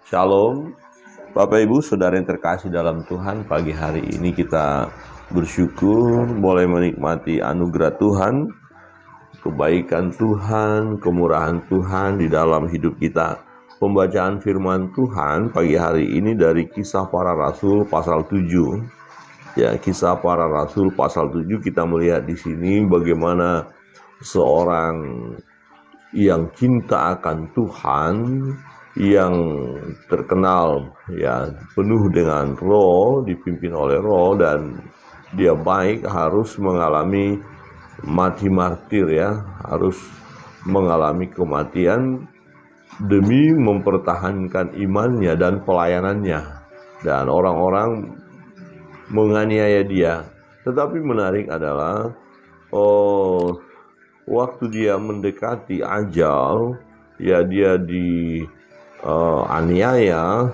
Shalom, Bapak Ibu Saudara yang terkasih dalam Tuhan. Pagi hari ini kita bersyukur boleh menikmati anugerah Tuhan, kebaikan Tuhan, kemurahan Tuhan di dalam hidup kita. Pembacaan firman Tuhan pagi hari ini dari Kisah Para Rasul pasal 7. Ya, Kisah Para Rasul pasal 7 kita melihat di sini bagaimana seorang yang cinta akan Tuhan, yang terkenal ya penuh dengan roh, dipimpin oleh roh, dan dia baik, harus mengalami mati martir ya, harus mengalami kematian demi mempertahankan imannya dan pelayanannya, dan orang-orang menganiaya dia. Tetapi menarik adalah waktu dia mendekati ajal, ya dia aniaya,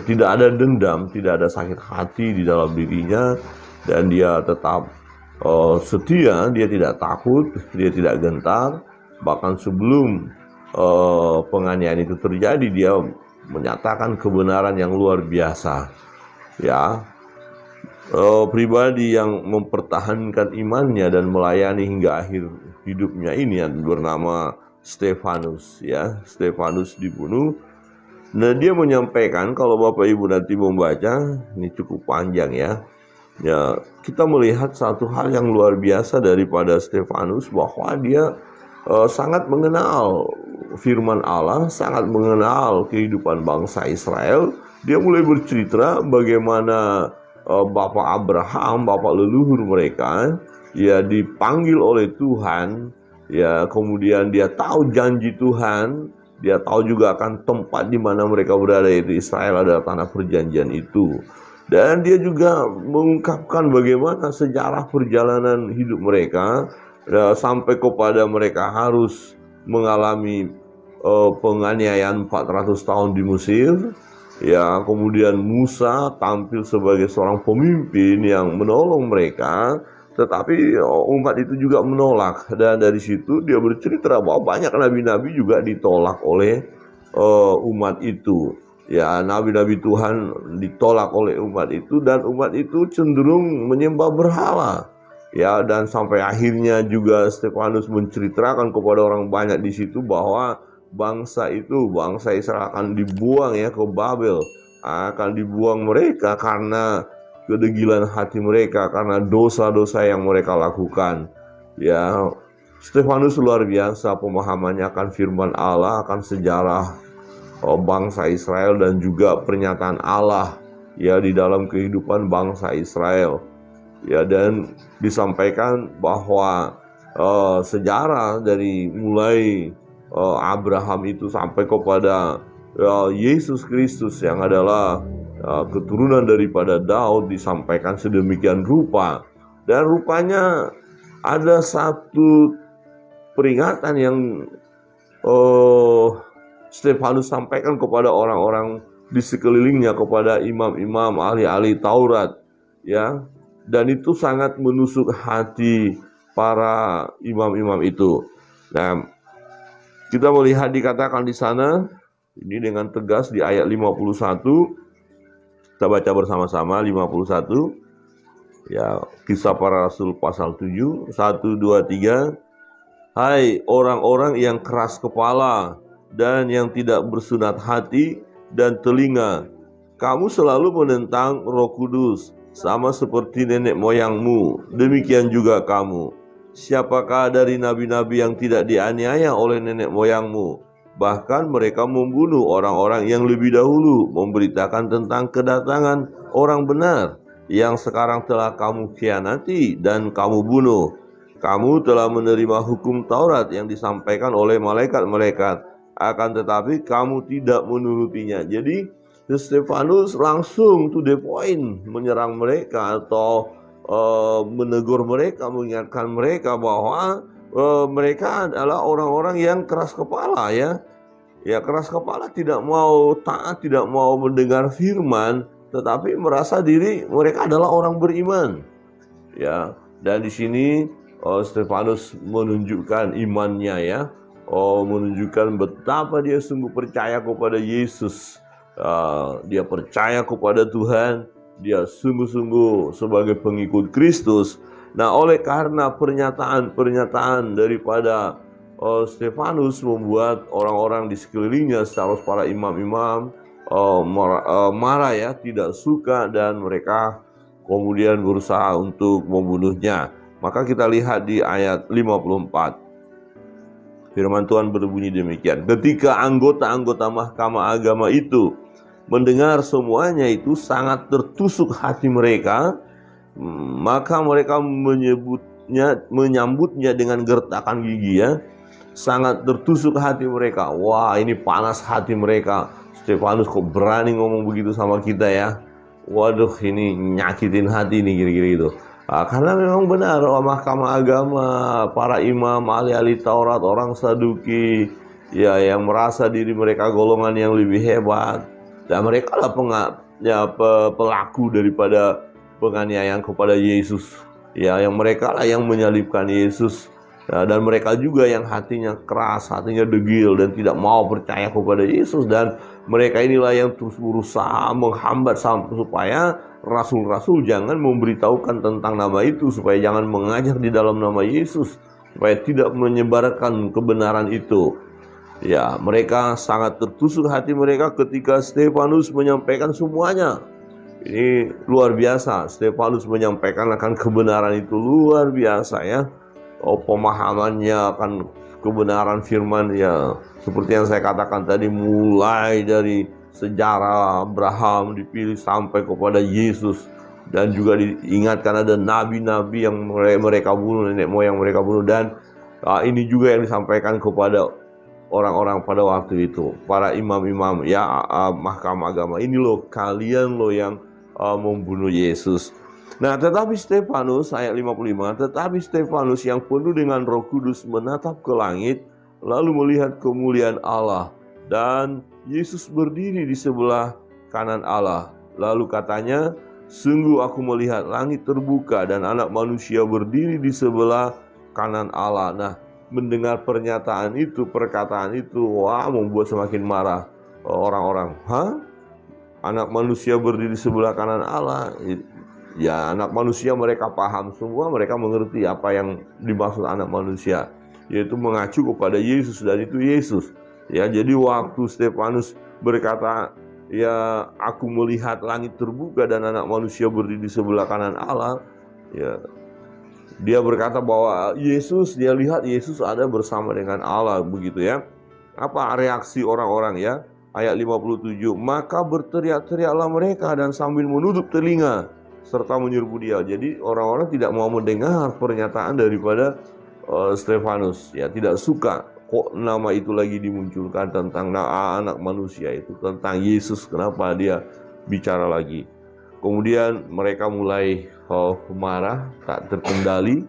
tidak ada dendam, tidak ada sakit hati di dalam dirinya, dan dia tetap setia, dia tidak takut, dia tidak gentar. Bahkan sebelum penganiayaan itu terjadi, dia menyatakan kebenaran yang luar biasa. Ya, pribadi yang mempertahankan imannya dan melayani hingga akhir hidupnya ini yang bernama Stefanus ya. Stefanus dibunuh. Nah, dia menyampaikan, kalau Bapak Ibu nanti membaca, ini cukup panjang ya. Ya, kita melihat satu hal yang luar biasa daripada Stefanus, bahwa dia sangat mengenal firman Allah, sangat mengenal kehidupan bangsa Israel. Dia mulai bercerita bagaimana Bapak Abraham, bapak leluhur mereka, ya dipanggil oleh Tuhan, ya kemudian dia tahu janji Tuhan, dia tahu juga akan tempat di mana mereka berada, yaitu Israel adalah tanah perjanjian itu. Dan dia juga mengungkapkan bagaimana sejarah perjalanan hidup mereka, ya, sampai kepada mereka harus mengalami penganiayaan 400 tahun di Mesir. Ya, kemudian Musa tampil sebagai seorang pemimpin yang menolong mereka, tetapi umat itu juga menolak. Dan dari situ dia bercerita bahwa banyak nabi-nabi juga ditolak oleh umat itu. Ya, nabi-nabi Tuhan ditolak oleh umat itu, dan umat itu cenderung menyembah berhala. Ya, dan sampai akhirnya juga Stefanus menceritakan kepada orang banyak di situ bahwa bangsa Israel akan dibuang ya ke Babel, akan dibuang mereka karena kedegilan hati mereka, karena dosa-dosa yang mereka lakukan. Ya, Stefanus luar biasa pemahamannya akan firman Allah, akan sejarah bangsa Israel, dan juga pernyataan Allah ya di dalam kehidupan bangsa Israel. Ya, dan disampaikan bahwa sejarah dari mulai Abraham itu sampai kepada Yesus Kristus yang adalah keturunan daripada Daud disampaikan sedemikian rupa. Dan rupanya ada satu peringatan yang Stefanus sampaikan kepada orang-orang di sekelilingnya, kepada imam-imam, ahli-ahli Taurat ya, dan itu sangat menusuk hati para imam-imam itu. Nah, kita melihat dikatakan di sana, ini dengan tegas di ayat 51. Kita baca bersama-sama 51. Ya, Kisah Para Rasul pasal 7, 1, 2, 3. Hai orang-orang yang keras kepala dan yang tidak bersunat hati dan telinga, kamu selalu menentang Roh Kudus, sama seperti nenek moyangmu, demikian juga kamu. Siapakah dari nabi-nabi yang tidak dianiaya oleh nenek moyangmu? Bahkan mereka membunuh orang-orang yang lebih dahulu, memberitakan tentang kedatangan orang benar yang sekarang telah kamu khianati dan kamu bunuh. Kamu telah menerima hukum Taurat yang disampaikan oleh malaikat-malaikat, akan tetapi kamu tidak menurutinya. Jadi Stefanus langsung to the point menyerang mereka, atau menegur mereka, mengingatkan mereka bahwa mereka adalah orang-orang yang keras kepala ya. Ya, keras kepala, tidak mau taat, tidak mau mendengar firman, tetapi merasa diri mereka adalah orang beriman. Ya, dan di sini Stefanus menunjukkan imannya ya. Menunjukkan betapa dia sungguh percaya kepada Yesus. dia percaya kepada Tuhan, dia sungguh-sungguh sebagai pengikut Kristus. Nah, oleh karena pernyataan daripada Stefanus membuat orang-orang di sekelilingnya, secara para imam-imam marah ya, tidak suka, dan mereka kemudian berusaha untuk membunuhnya. Maka kita lihat di ayat 54. Firman Tuhan berbunyi demikian. Ketika anggota-anggota mahkamah agama itu mendengar semuanya itu, sangat tertusuk hati mereka, maka mereka menyambutnya dengan gertakan gigi ya. Sangat tertusuk hati mereka. Wah, ini panas hati mereka. Stefanus kok berani ngomong begitu sama kita ya. Waduh, ini nyakitin hati nih, kira-kira gitu. Karena memang benar, mahkamah agama, para imam, ahli-ahli Taurat, orang Saduki, ya, yang merasa diri mereka golongan yang lebih hebat, dan mereka lah pelaku daripada penganiayaan kepada Yesus, ya, yang mereka lah yang menyalibkan Yesus, ya, dan mereka juga yang hatinya keras, hatinya degil, dan tidak mau percaya kepada Yesus, dan mereka inilah yang terus berusaha menghambat supaya rasul-rasul jangan memberitahukan tentang nama itu, supaya jangan mengajar di dalam nama Yesus, supaya tidak menyebarkan kebenaran itu. Ya, mereka sangat tertusuk hati mereka ketika Stefanus menyampaikan semuanya. Ini luar biasa, Stefanus menyampaikan akan kebenaran itu luar biasa ya. Pemahamannya akan kebenaran firman ya, seperti yang saya katakan tadi, mulai dari sejarah Abraham dipilih sampai kepada Yesus, dan juga diingatkan ada nabi-nabi yang mereka bunuh, nenek moyang mereka bunuh, dan ini juga yang disampaikan kepada orang-orang pada waktu itu, para imam-imam ya, mahkamah agama. Ini loh, kalian loh yang membunuh Yesus. Nah, tetapi Stefanus, ayat 55, tetapi Stefanus yang penuh dengan Roh Kudus menatap ke langit, lalu melihat kemuliaan Allah, dan Yesus berdiri di sebelah kanan Allah. Lalu katanya, sungguh aku melihat langit terbuka dan Anak Manusia berdiri di sebelah kanan Allah. Nah, mendengar pernyataan itu, perkataan itu, wah, membuat semakin marah orang-orang. Anak Manusia berdiri di sebelah kanan Allah. Ya, Anak Manusia mereka paham semua, mereka mengerti apa yang dimaksud Anak Manusia, yaitu mengacu kepada Yesus, dan itu Yesus. Ya, jadi waktu Stefanus berkata, ya, aku melihat langit terbuka dan Anak Manusia berdiri di sebelah kanan Allah, ya, dia berkata bahwa Yesus, dia lihat Yesus ada bersama dengan Allah, begitu ya. Apa reaksi orang-orang ya? Ayat 57, maka berteriak-teriaklah mereka dan sambil menutup telinga serta menyerbu dia. Jadi orang-orang tidak mau mendengar pernyataan daripada Stefanus, ya, tidak suka kok nama itu lagi dimunculkan tentang Anak Manusia itu, tentang Yesus, kenapa dia bicara lagi. Kemudian mereka mulai marah, tak terkendali,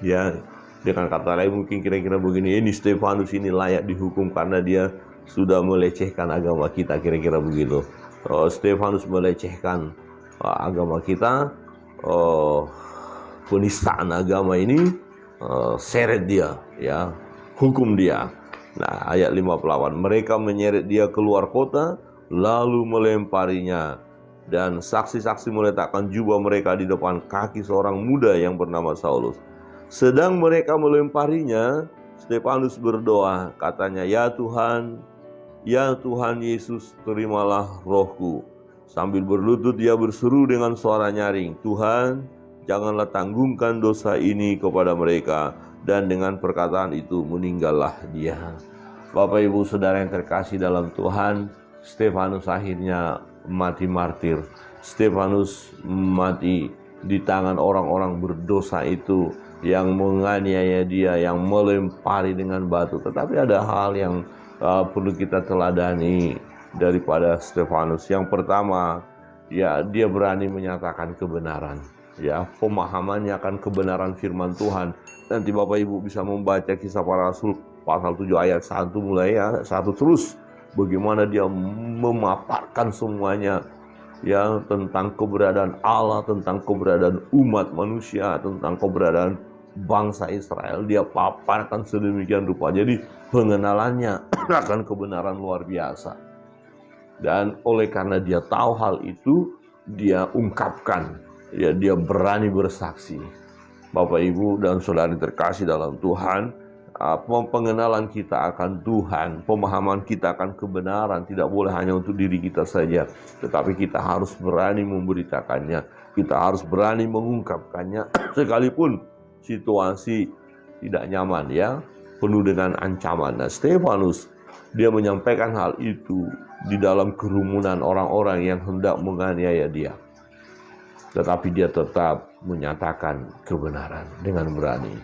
ya, dengan kata lain mungkin kira-kira begini, ini Stefanus ini layak dihukum karena dia sudah melecehkan agama kita, kira-kira begitu. Stefanus melecehkan agama kita, penistaan agama ini, seret dia, ya, hukum dia. Nah, ayat 58, mereka menyeret dia keluar kota lalu melemparinya, dan saksi-saksi meletakkan jubah mereka di depan kaki seorang muda yang bernama Saulus. Sedang mereka melemparinya, Stefanus berdoa, katanya, ya Tuhan Yesus, terimalah rohku. Sambil berlutut dia berseru dengan suara nyaring, Tuhan, janganlah tanggungkan dosa ini kepada mereka. Dan dengan perkataan itu meninggallah dia. Bapak Ibu Saudara yang terkasih dalam Tuhan, Stefanus akhirnya mati martir. Stefanus mati di tangan orang-orang berdosa itu yang menganiaya dia, yang melempari dengan batu. Tetapi ada hal yang perlu kita teladani daripada Stefanus. Yang pertama, ya, dia berani menyatakan kebenaran, ya, pemahamannya akan kebenaran firman Tuhan. Nanti Bapak Ibu bisa membaca Kisah Para Rasul pasal 7 ayat 1 mulai ya, 1 terus, bagaimana dia memaparkan semuanya, ya, tentang keberadaan Allah, tentang keberadaan umat manusia, tentang keberadaan bangsa Israel. Dia paparkan sedemikian rupa. Jadi pengenalannya akan kebenaran luar biasa. Dan oleh karena dia tahu hal itu, dia ungkapkan, ya, dia berani bersaksi. Bapak, Ibu, dan saudari terkasih dalam Tuhan, pengenalan kita akan Tuhan, pemahaman kita akan kebenaran tidak boleh hanya untuk diri kita saja, tetapi kita harus berani memberitakannya, kita harus berani mengungkapkannya, sekalipun situasi tidak nyaman, ya, penuh dengan ancaman. Nah, Stefanus, dia menyampaikan hal itu di dalam kerumunan orang-orang yang hendak menganiaya dia. Tetapi dia tetap menyatakan kebenaran dengan berani.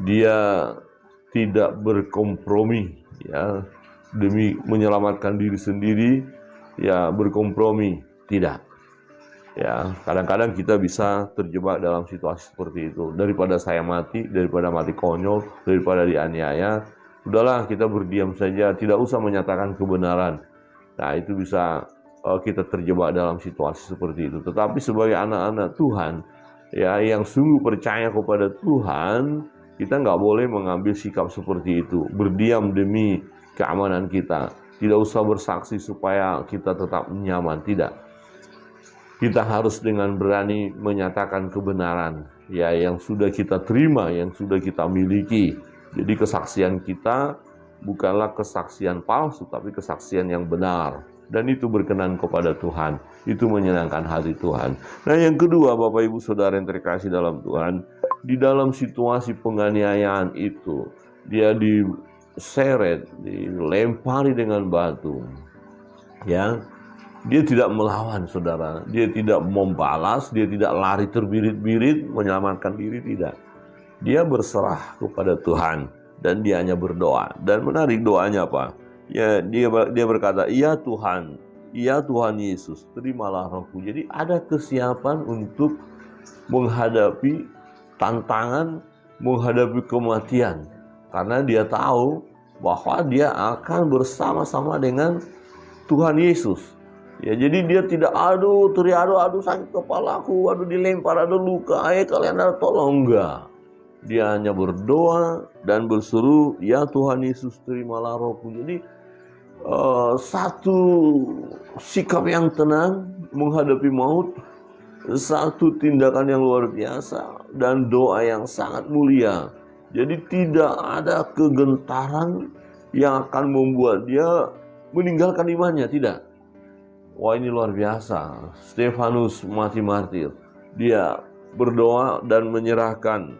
Dia tidak berkompromi, ya, demi menyelamatkan diri sendiri, ya, berkompromi, tidak. Ya, kadang-kadang kita bisa terjebak dalam situasi seperti itu. Daripada saya mati, daripada mati konyol, daripada dianiaya, udahlah kita berdiam saja, tidak usah menyatakan kebenaran. Nah, itu bisa kita terjebak dalam situasi seperti itu. Tetapi sebagai anak-anak Tuhan, ya, yang sungguh percaya kepada Tuhan, kita nggak boleh mengambil sikap seperti itu, berdiam demi keamanan kita. Tidak usah bersaksi supaya kita tetap nyaman, tidak. Kita harus dengan berani menyatakan kebenaran, ya, yang sudah kita terima, yang sudah kita miliki. Jadi kesaksian kita bukanlah kesaksian palsu, tapi kesaksian yang benar. Dan itu berkenan kepada Tuhan, itu menyenangkan hati Tuhan. Nah, yang kedua, Bapak, Ibu, Saudara yang terkasih dalam Tuhan, di dalam situasi penganiayaan itu, dia diseret, dilempari dengan batu, ya. Dia tidak melawan, saudara. Dia tidak membalas, dia tidak lari terbirit-birit menyelamatkan diri, tidak. Dia berserah kepada Tuhan dan dia hanya berdoa. Dan menarik doanya apa? Ya, dia berkata, "Ya Tuhan, ya Tuhan Yesus, terimalah rohku." Jadi ada kesiapan untuk menghadapi tantangan, menghadapi kematian, karena dia tahu bahwa dia akan bersama-sama dengan Tuhan Yesus. Ya, jadi dia tidak teriak, aduh sakit kepalaku, aduh dilempar, aduh luka, kalian ada tolong, enggak. Dia hanya berdoa dan berseru, "Ya Tuhan Yesus, terimalah rohku." Jadi satu sikap yang tenang menghadapi maut, satu tindakan yang luar biasa, dan doa yang sangat mulia. Jadi tidak ada kegentaran yang akan membuat dia meninggalkan imannya, tidak. Wah, ini luar biasa. Stefanus mati martir. Dia berdoa dan menyerahkan,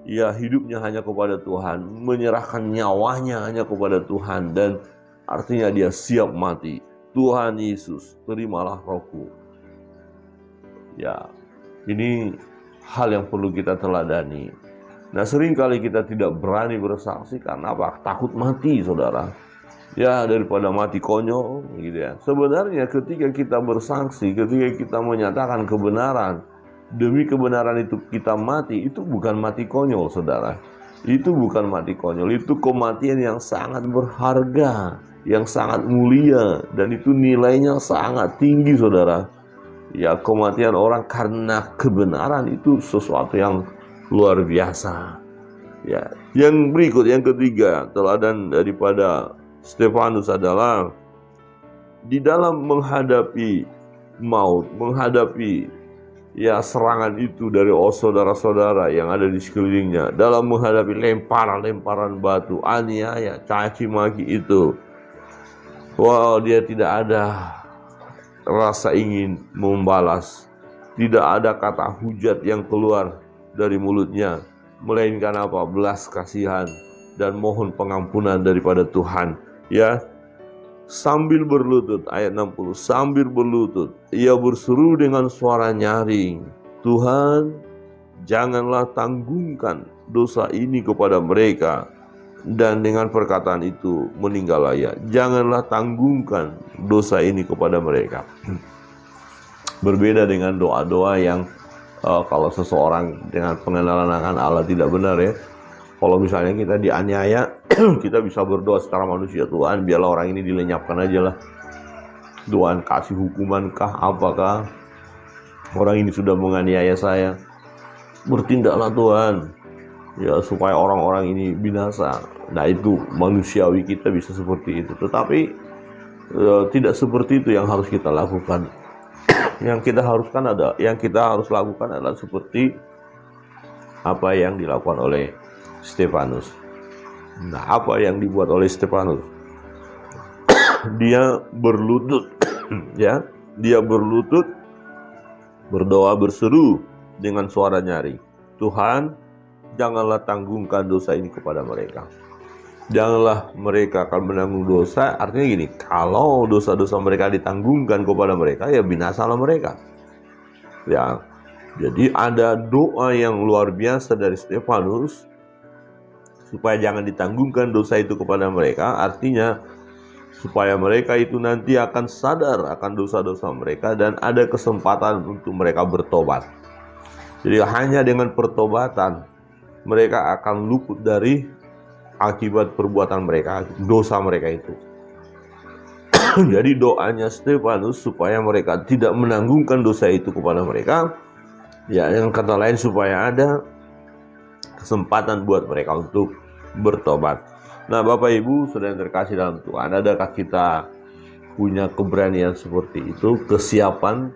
ya, hidupnya hanya kepada Tuhan, menyerahkan nyawanya hanya kepada Tuhan, dan artinya dia siap mati. "Tuhan Yesus, terimalah rohku." Ya, ini hal yang perlu kita teladani. Nah, seringkali kita tidak berani bersaksi karena apa? Takut mati, saudara. Ya, daripada mati konyol, gitu ya. Sebenarnya ketika kita bersaksi, ketika kita menyatakan kebenaran, demi kebenaran itu kita mati, itu bukan mati konyol, saudara. Itu bukan mati konyol, itu kematian yang sangat berharga, yang sangat mulia, dan itu nilainya sangat tinggi, saudara. Ya, kematian orang karena kebenaran itu sesuatu yang luar biasa. Ya, yang berikut, yang ketiga, teladan daripada Stefanus adalah di dalam menghadapi maut, menghadapi, ya, serangan itu dari saudara-saudara yang ada di sekelilingnya, dalam menghadapi lemparan-lemparan batu, aniaya, caci maki itu, wow, dia tidak ada rasa ingin membalas, tidak ada kata hujat yang keluar dari mulutnya, melainkan apa? Belas kasihan dan mohon pengampunan daripada Tuhan. Ya, sambil berlutut, ayat 60, sambil berlutut ia berseru dengan suara nyaring, "Tuhan, janganlah tanggungkan dosa ini kepada mereka." Dan dengan perkataan itu meninggallah ia. Janganlah tanggungkan dosa ini kepada mereka. Berbeda dengan doa-doa yang kalau seseorang dengan pengenalan akan Allah tidak benar, ya. Kalau misalnya kita dianiaya, kita bisa berdoa secara manusia, "Tuhan, biarlah orang ini dilenyapkan aja lah. Tuhan, kasih hukuman kah, apakah orang ini sudah menganiaya saya. Bertindaklah Tuhan, ya, supaya orang-orang ini binasa." Nah, itu manusiawi, kita bisa seperti itu. Tetapi Tidak seperti itu yang harus kita lakukan. Yang kita harus lakukan adalah seperti apa yang dilakukan oleh Stefanus. Nah, apa yang dibuat oleh Stefanus? Dia berlutut, ya, dia berlutut, berdoa, berseru dengan suara nyaring, Tuhan, janganlah tanggungkan dosa ini kepada mereka. Janganlah mereka akan menanggung dosa. Artinya gini, kalau dosa-dosa mereka ditanggungkan kepada mereka, ya binasalah mereka. Ya, jadi ada doa yang luar biasa dari Stefanus supaya jangan ditanggungkan dosa itu kepada mereka. Artinya supaya mereka itu nanti akan sadar akan dosa-dosa mereka dan ada kesempatan untuk mereka bertobat. Jadi hanya dengan pertobatan mereka akan luput dari akibat perbuatan mereka, dosa mereka itu. Jadi doanya Stefanus supaya mereka tidak menanggungkan dosa itu kepada mereka. Ya, yang kata lain supaya ada kesempatan buat mereka untuk bertobat. Nah, Bapak Ibu Saudara yang terkasih dalam Tuhan, adakah kita punya keberanian seperti itu, kesiapan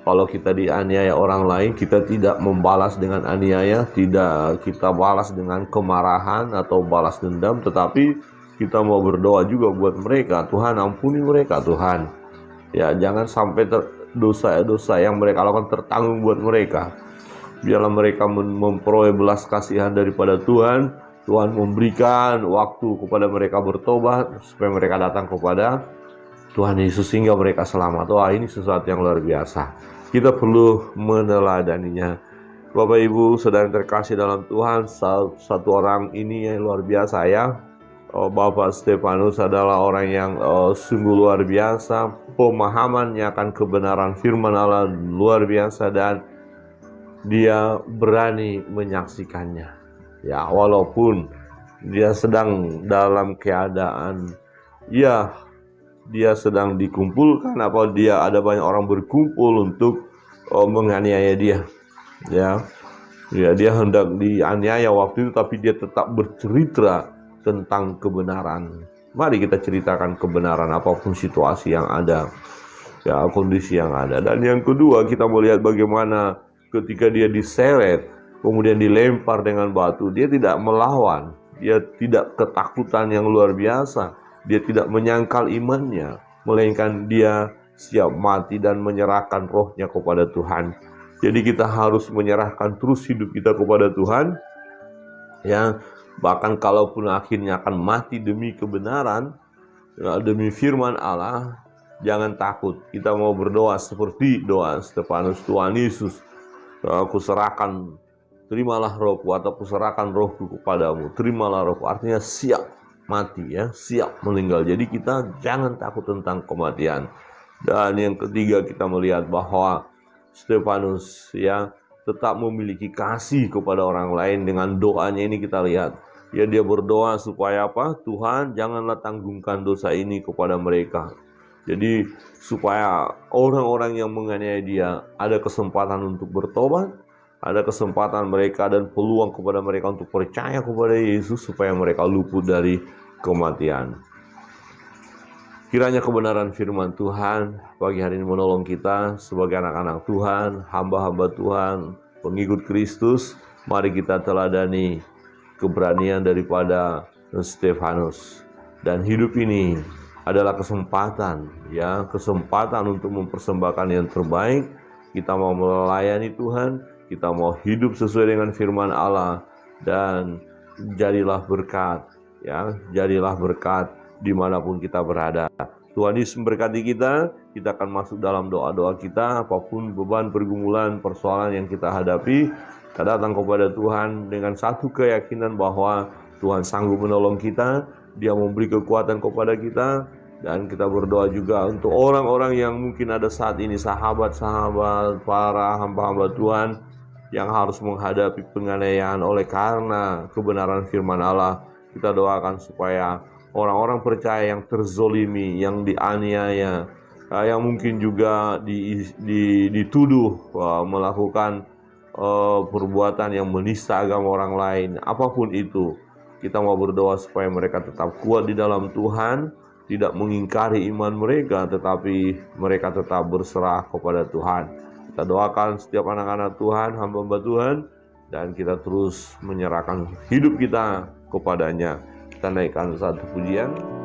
kalau kita dianiaya orang lain, kita tidak membalas dengan aniaya, tidak kita balas dengan kemarahan atau balas dendam, tetapi kita mau berdoa juga buat mereka, Tuhan ampuni mereka Tuhan. Ya, jangan sampai dosa-dosa yang mereka lakukan tertanggung buat mereka. Biarlah mereka memperoleh belas kasihan daripada Tuhan. Tuhan memberikan waktu kepada mereka bertobat supaya mereka datang kepada Tuhan Yesus sehingga mereka selamat. Wah, ini sesuatu yang luar biasa. Kita perlu meneladaninya. Bapak Ibu Saudara yang terkasih dalam Tuhan, satu orang ini yang luar biasa ya. Bapak Stefanus adalah orang yang sungguh luar biasa. Pemahamannya akan kebenaran firman Allah luar biasa dan dia berani menyaksikannya. Ya, walaupun dia sedang dalam keadaan dia sedang dikumpulkan, apa dia ada banyak orang berkumpul untuk menganiaya dia. Ya, dia hendak dianiaya waktu itu, tapi dia tetap bercerita tentang kebenaran. Mari kita ceritakan kebenaran apapun situasi yang ada, ya, kondisi yang ada. Dan yang kedua, kita melihat bagaimana ketika dia diseret, kemudian dilempar dengan batu, dia tidak melawan, dia tidak ketakutan yang luar biasa. Dia tidak menyangkal imannya, melainkan dia siap mati dan menyerahkan rohnya kepada Tuhan. Jadi kita harus menyerahkan terus hidup kita kepada Tuhan. Ya, bahkan kalaupun akhirnya akan mati demi kebenaran, demi firman Allah, jangan takut. Kita mau berdoa seperti doa Stefanus, Tuhan Yesus, aku serahkan, terimalah rohku, atau aku serahkan rohku kepadamu, terimalah rohku. Artinya siap mati, ya, siap meninggal. Jadi kita jangan takut tentang kematian. Dan yang ketiga, kita melihat bahwa Stefanus ya tetap memiliki kasih kepada orang lain. Dengan doanya ini kita lihat, ya, dia berdoa supaya apa? Tuhan, janganlah tanggungkan dosa ini kepada mereka. Jadi supaya orang-orang yang menganiaya dia ada kesempatan untuk bertobat, ada kesempatan mereka dan peluang kepada mereka untuk percaya kepada Yesus supaya mereka luput dari kematian. Kiranya kebenaran firman Tuhan pagi hari ini menolong kita sebagai anak-anak Tuhan, hamba-hamba Tuhan, pengikut Kristus. Mari kita teladani keberanian daripada Stefanus. Dan hidup ini adalah kesempatan, ya, kesempatan untuk mempersembahkan yang terbaik. Kita mau melayani Tuhan, kita mau hidup sesuai dengan firman Allah, dan jadilah berkat, ya, jadilah berkat dimanapun kita berada. Tuhan Yesus memberkati kita. Kita akan masuk dalam doa-doa kita. Apapun beban, pergumulan, persoalan yang kita hadapi, kita datang kepada Tuhan dengan satu keyakinan bahwa Tuhan sanggup menolong kita. Dia memberi kekuatan kepada kita. Dan kita berdoa juga untuk orang-orang yang mungkin ada saat ini, sahabat-sahabat, para hamba-hamba Tuhan yang harus menghadapi penganiayaan oleh karena kebenaran firman Allah. Kita doakan supaya orang-orang percaya yang terzolimi, yang dianiaya, yang mungkin juga dituduh melakukan perbuatan yang menista agama orang lain, apapun itu, kita mau berdoa supaya mereka tetap kuat di dalam Tuhan, tidak mengingkari iman mereka, tetapi mereka tetap berserah kepada Tuhan. Kita doakan setiap anak-anak Tuhan, hamba-hamba Tuhan, dan kita terus menyerahkan hidup kita kepadanya. Kita naikkan satu pujian.